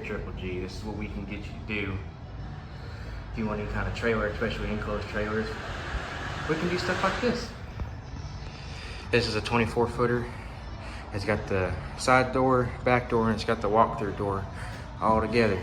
at Triple G. This is what we can get you to do. If you want any kind of trailer, especially enclosed trailers, we can do stuff like this. This is a 24-footer. It's got the side door, back door, and it's got the walk-through door all together.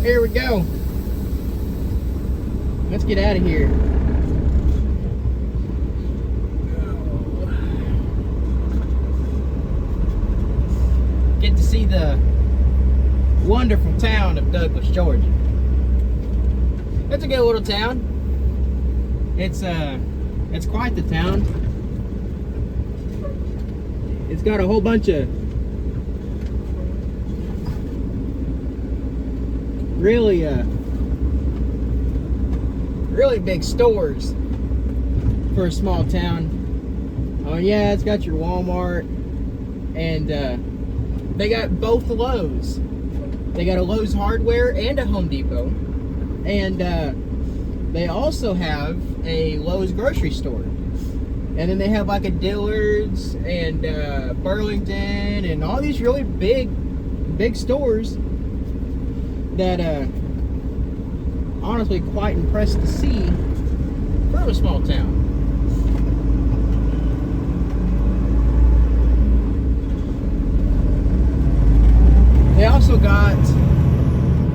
Here we go. Let's get out of here. Get to see the wonderful town of Douglas, Georgia. It's a good little town. It's quite the town. It's got a whole bunch of really big stores for a small town. Oh yeah, it's got your Walmart, and they got both Lowe's. They got a Lowe's Hardware and a Home Depot, and they also have a Lowe's grocery store. And then they have like a Dillard's and Burlington and all these really big stores that honestly quite impressed to see from a small town. They also got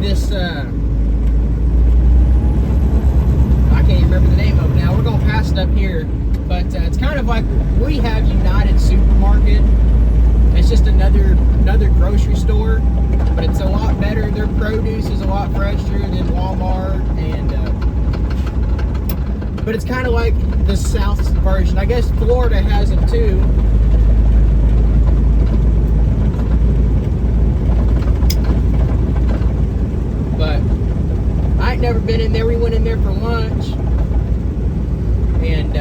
this I can't even remember the name of it now. We're going past it up here, but it's kind of like we have United Supermarket. It's just another grocery store, but it's a lot better. Their produce is a lot fresher than Walmart, and but it's kind of like the South version. I guess Florida has them too. But I ain't never been in there. We went in there for lunch, and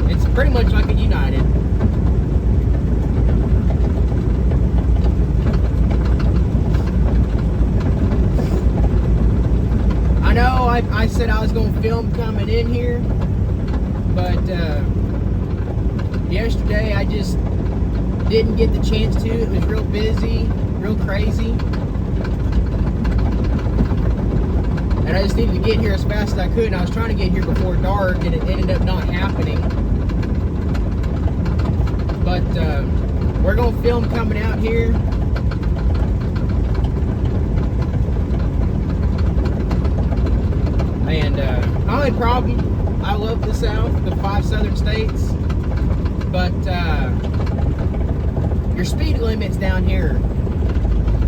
it's pretty much like a United. I know I said I was going to film coming in here, but yesterday I just didn't get the chance to. It was real busy, real crazy, and I just needed to get here as fast as I could, and I was trying to get here before dark, and it ended up not happening. But we're going to film coming out here. And only problem, I love the South, the 5 southern states, but your speed limits down here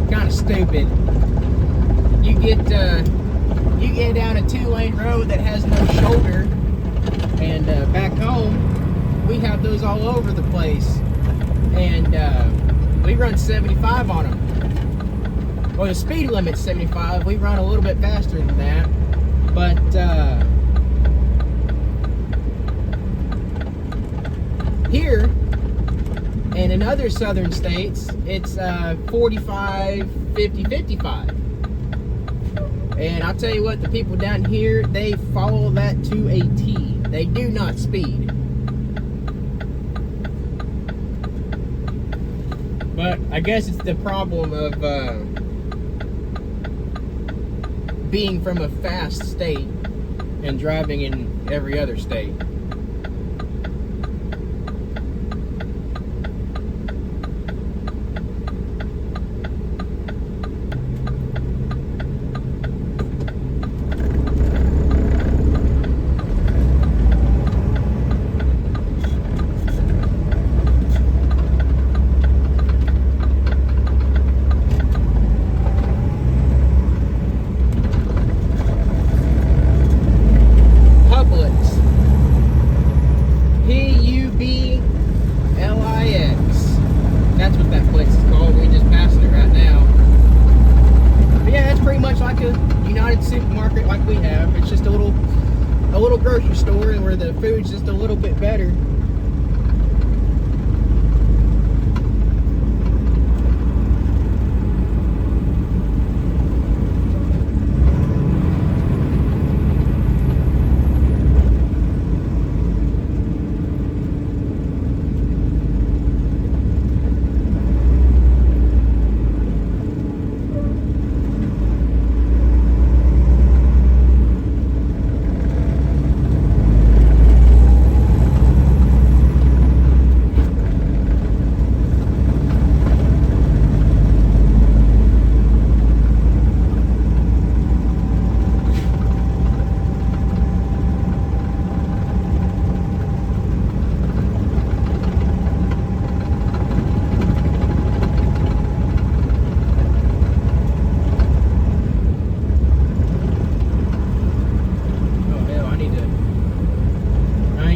kind of stupid. You get down a 2-lane road that has no shoulder, and back home we have those all over the place, and we run 75 on them. Well, the speed limit's 75. We run a little bit faster than that. But here And in other southern states, it's 45, 50, 55. And I'll tell you what, the people down here, they follow that to a T. They do not speed. But I guess it's the problem of being from a fast state and driving in every other state. That's what that place is called. We just passed it right now. But yeah, it's pretty much like a United supermarket like we have. It's just a little grocery store, and where the food's just a little bit better.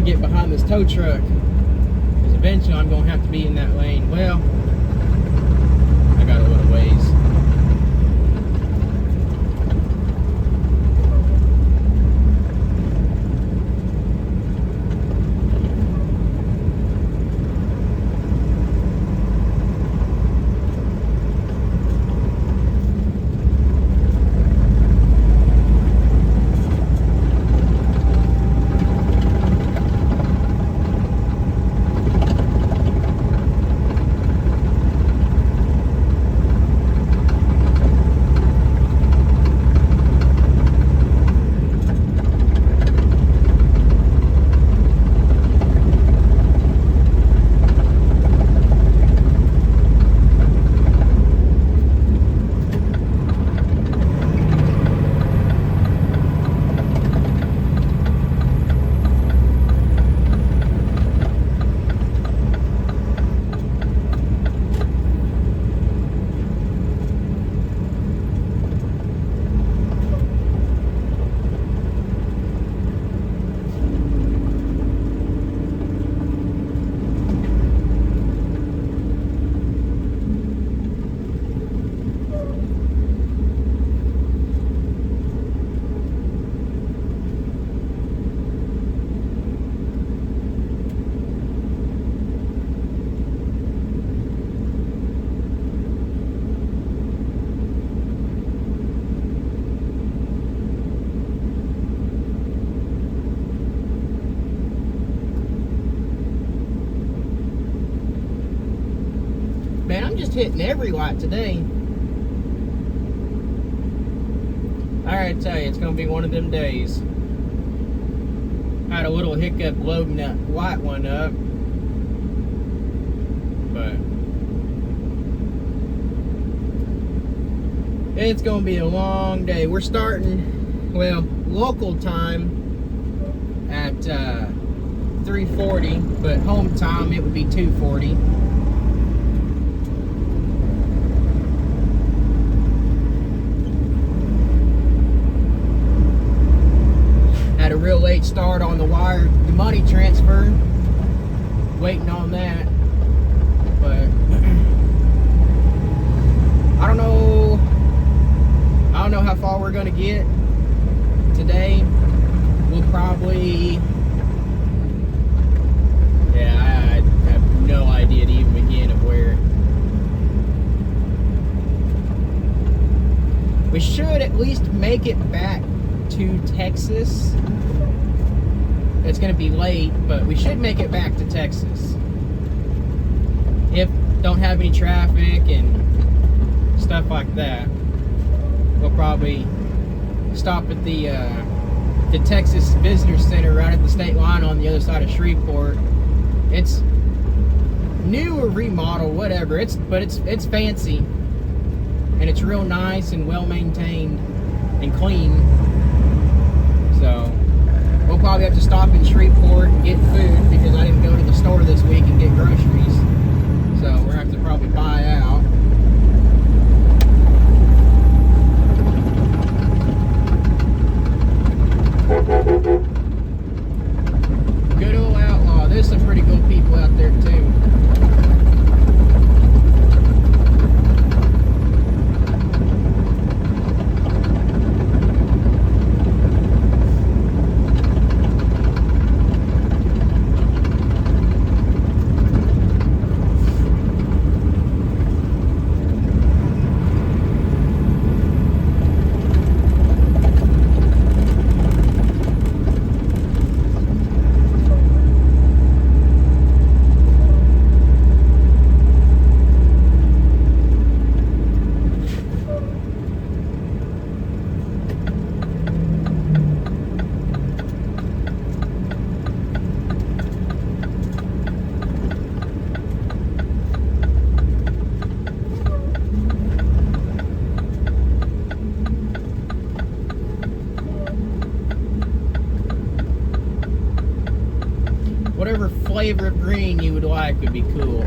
Get behind this tow truck, because eventually I'm going to have to be in that lane. Well, I got a little ways. Man, I'm just hitting every light today. Alright, I tell you, it's going to be one of them days. I had a little hiccup loading that white one up. But it's going to be a long day. We're starting, well, local time at 3:40, but home time it would be 2:40. Had a real late start on the wire, the money transfer. Waiting on that, but I don't know how far we're gonna get today. We'll probably, yeah, I have no idea to even begin. least make it back to Texas. It's going to be late, but we should make it back to Texas. If don't have any traffic and stuff like that, we'll probably stop at the Texas Visitor Center right at the state line on the other side of Shreveport. It's new or remodeled, whatever. It's fancy, and it's real nice and well maintained and clean. So we'll probably have to stop in Shreveport and get food because I didn't go to the store this week and get groceries. So we're gonna have to probably buy out. Good old Outlaw. There's some pretty cool people out there too. Whatever flavor of green you would like would be cool.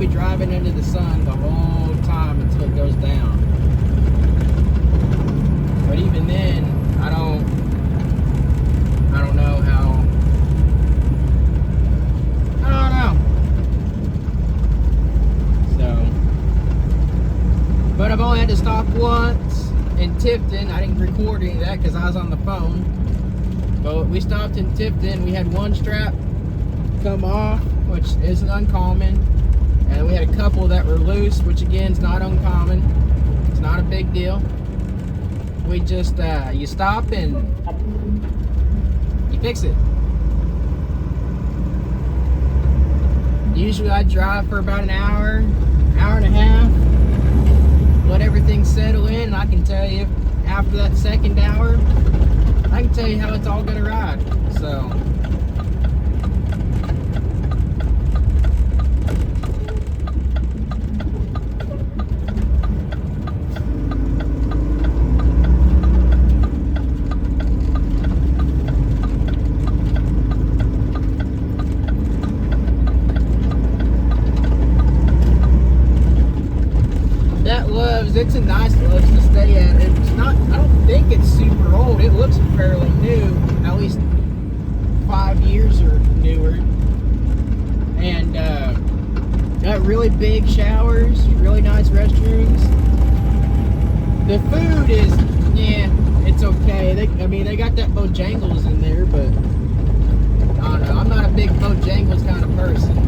be driving into the sun the whole time until it goes down. But even then, I don't know how. I don't know. So I've only had to stop once in Tifton. I didn't record any of that because I was on the phone. But we stopped in Tifton. We had one strap come off, which isn't uncommon. And we had a couple that were loose, which again is not uncommon. It's not a big deal. We just, you stop and you fix it. Usually I drive for about an hour, hour and a half, let everything settle in, and I can tell you after that second hour, I can tell you how it's all gonna ride. So it's a nice Loves to stay at. It's not, I don't think it's super old. It looks fairly new, at least 5 years or newer. And got really big showers, really nice restrooms. The food is, yeah, it's okay. They got that Bojangles in there, but I don't know. I'm not a big Bojangles kind of person.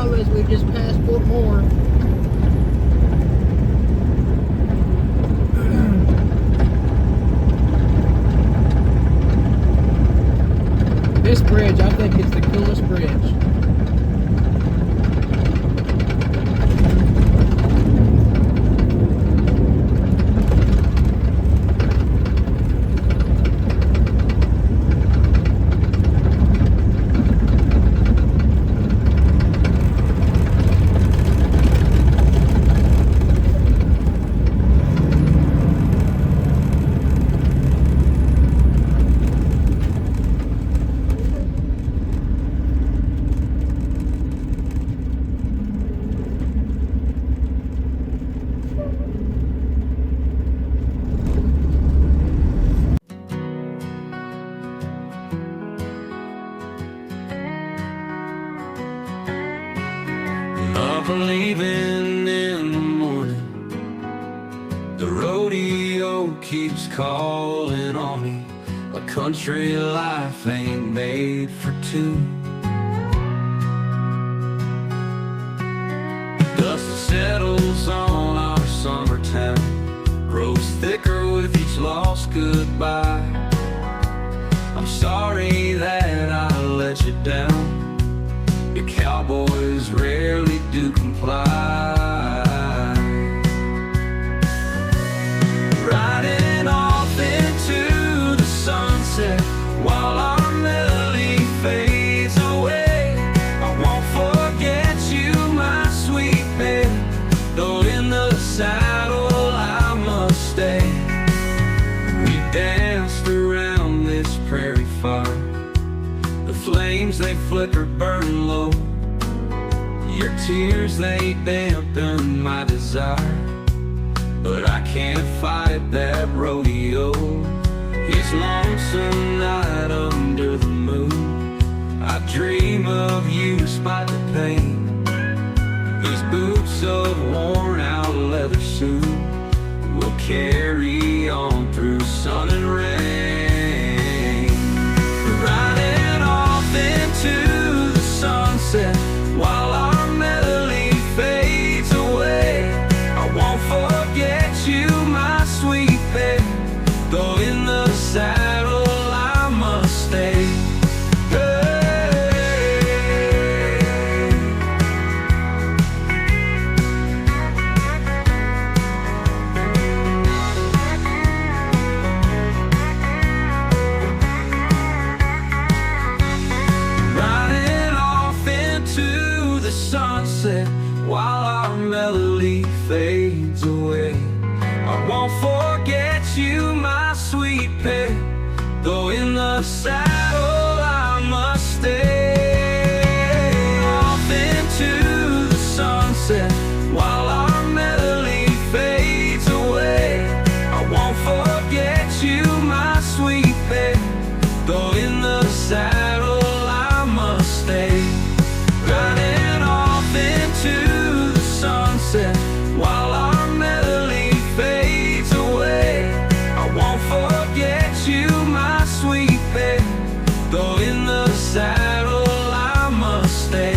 Columbus. We just passed Fort Moore. This bridge, I think it's the coolest bridge. Up leaving in the morning, the rodeo keeps calling on me. A country life ain't made for two. Dust settles on our summertime, grows thicker with each lost goodbye. I'm sorry that I let you down. Your cowboys rarely do comply. Riding off into the sunset while our melody fades away. I won't forget you, my sweet babe, though in the saddle I must stay. We danced around this prairie fire, the flames they flicker, burn low. Your tears, they dampen my desire, but I can't fight that rodeo. It's lonesome night under the moon. I dream of you despite the pain. These boots of worn out leather soon will carry on through sun and rain. Riding off into the sunset while our melody fades away. I won't forget you, my sweet babe, though in the saddle I must stay. While our melody fades away, I won't forget you, my sweet babe, though in the saddle I must stay. Off into the sunset while our melody fades away. I won't forget you, my sweet babe, though in the saddle I must stay. Riding off into the sunset while our melody fades away. I won't forget you, my sweet babe, though in the saddle I must stay.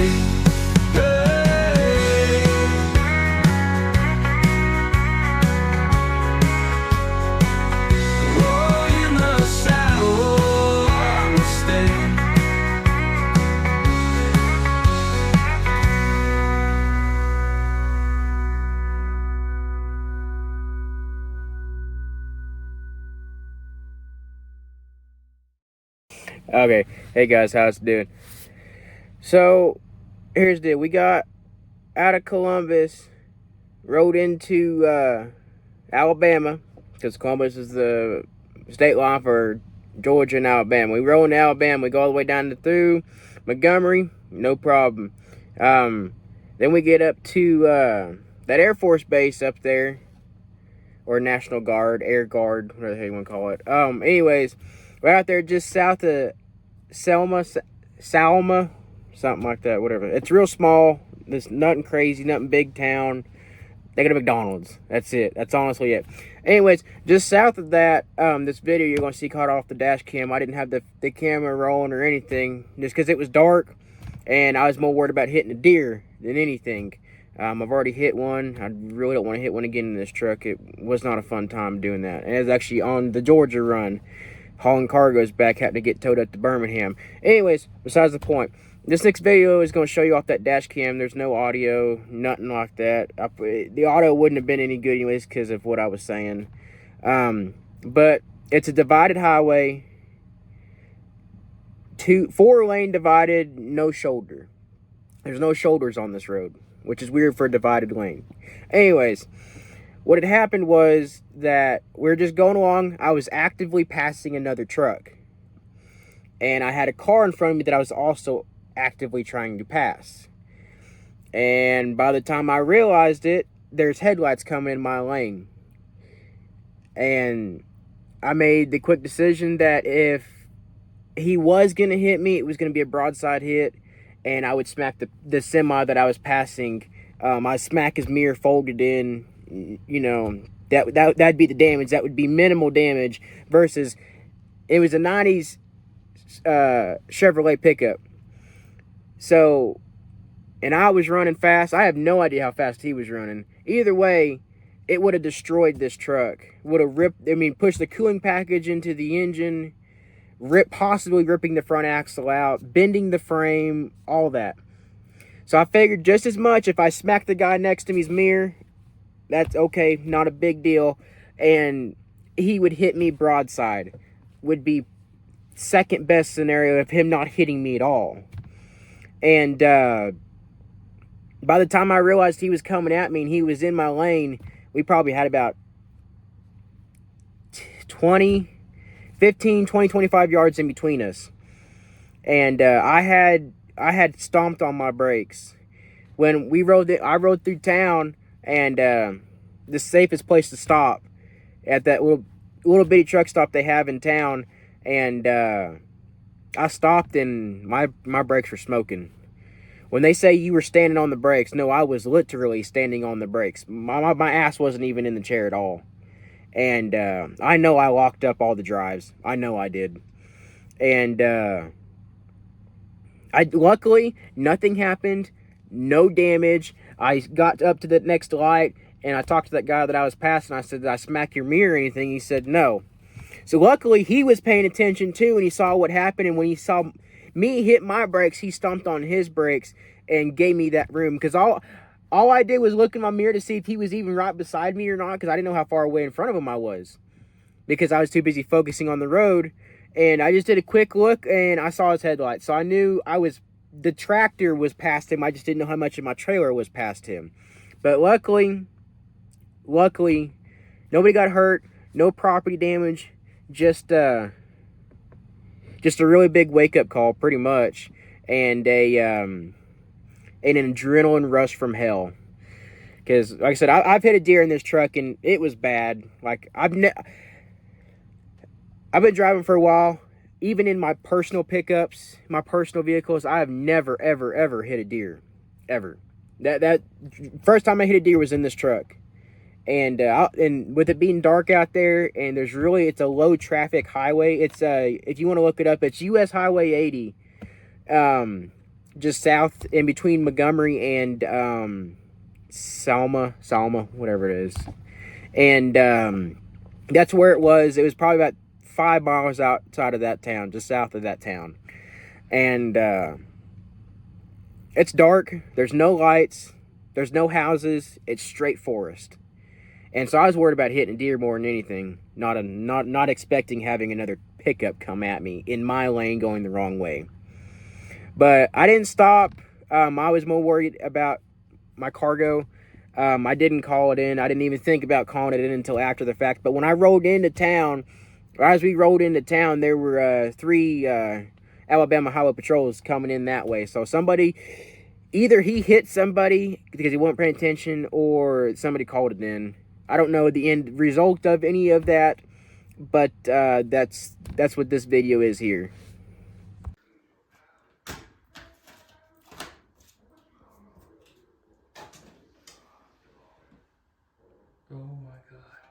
Okay, hey guys, how's it doing? So, here's the deal. We got out of Columbus, rode into Alabama, because Columbus is the state line for Georgia and Alabama. We rode into Alabama, we go all the way down to through Montgomery, no problem. Then we get up to that Air Force base up there, or National Guard, Air Guard, whatever the hell you want to call it. Anyways, we're out there just south of Selma, something like that, whatever. It's real small. There's nothing crazy, nothing big town. They got a McDonald's. That's it. That's honestly it. Anyways, just south of that, this video you're going to see caught off the dash cam. I didn't have the camera rolling or anything, just because it was dark, and I was more worried about hitting a deer than anything. I've already hit one. I really don't want to hit one again in this truck. It was not a fun time doing that. And it was actually on the Georgia run, hauling cargoes back, had to get towed up to Birmingham. Anyways, besides the point. This next video is going to show you off that dash cam. There's no audio, nothing like that. The audio wouldn't have been any good anyways because of what I was saying. But it's a divided highway. 4-lane divided, no shoulder. There's no shoulders on this road, which is weird for a divided lane. Anyways, what had happened was that we were just going along. I was actively passing another truck. And I had a car in front of me that I was also actively trying to pass. And by the time I realized it, there's headlights coming in my lane. And I made the quick decision that if he was going to hit me, it was going to be a broadside hit, and I would smack the semi that I was passing. I smack his mirror folded in, you know, that'd be the damage. That would be minimal damage versus it was a 90s Chevrolet pickup. So, and I was running fast. I have no idea how fast he was running. Either way, it would have destroyed this truck. Would have pushed the cooling package into the engine, possibly ripping the front axle out, bending the frame, all that. So I figured just as much if I smacked the guy next to me's mirror, that's okay, not a big deal, and he would hit me broadside. Would be second best scenario of him not hitting me at all. And by the time I realized he was coming at me and he was in my lane, we probably had about 15, 20, 25 yards in between us. And I had stomped on my brakes. When I rode through town, and the safest place to stop at that little bitty truck stop they have in town, and I stopped and my brakes were smoking. When they say you were standing on the brakes, no, I was literally standing on the brakes. My ass wasn't even in the chair at all. And I know I locked up all the drives. I know I did. And luckily, nothing happened. No damage. I got up to the next light, and I talked to that guy that I was passing. I said, did I smack your mirror or anything? He said, no. So luckily, he was paying attention too, and he saw what happened. And when he saw me hit my brakes, he stomped on his brakes and gave me that room. Because all I did was look in my mirror to see if he was even right beside me or not, because I didn't know how far away in front of him I was, because I was too busy focusing on the road. And I just did a quick look, and I saw his headlights. So I knew the tractor was past him. I just didn't know how much of my trailer was past him. But luckily, nobody got hurt, no property damage, just a really big wake-up call, pretty much, and an adrenaline rush from hell. Because, like I said, I've hit a deer in this truck, and it was bad. Like, I've been driving for a while. Even in my personal pickups, my personal vehicles, I have never, ever, ever hit a deer. Ever. That first time I hit a deer was in this truck. And with it being dark out there, and it's a low traffic highway. It's if you want to look it up, it's US Highway 80, just south in between Montgomery and Selma, whatever it is. And that's where it was. It was probably about 5 miles outside of that town, just south of that town. And it's dark. There's no lights. There's no houses. It's straight forest. And so I was worried about hitting a deer more than anything, not expecting having another pickup come at me in my lane going the wrong way. But I didn't stop. I was more worried about my cargo. I didn't call it in. I didn't even think about calling it in until after the fact. But when I rode into town, or as we rode into town, there were 3 Alabama Highway Patrols coming in that way. So either he hit somebody because he wasn't paying attention, or somebody called it in. I don't know the end result of any of that, but that's what this video is here. Oh my God.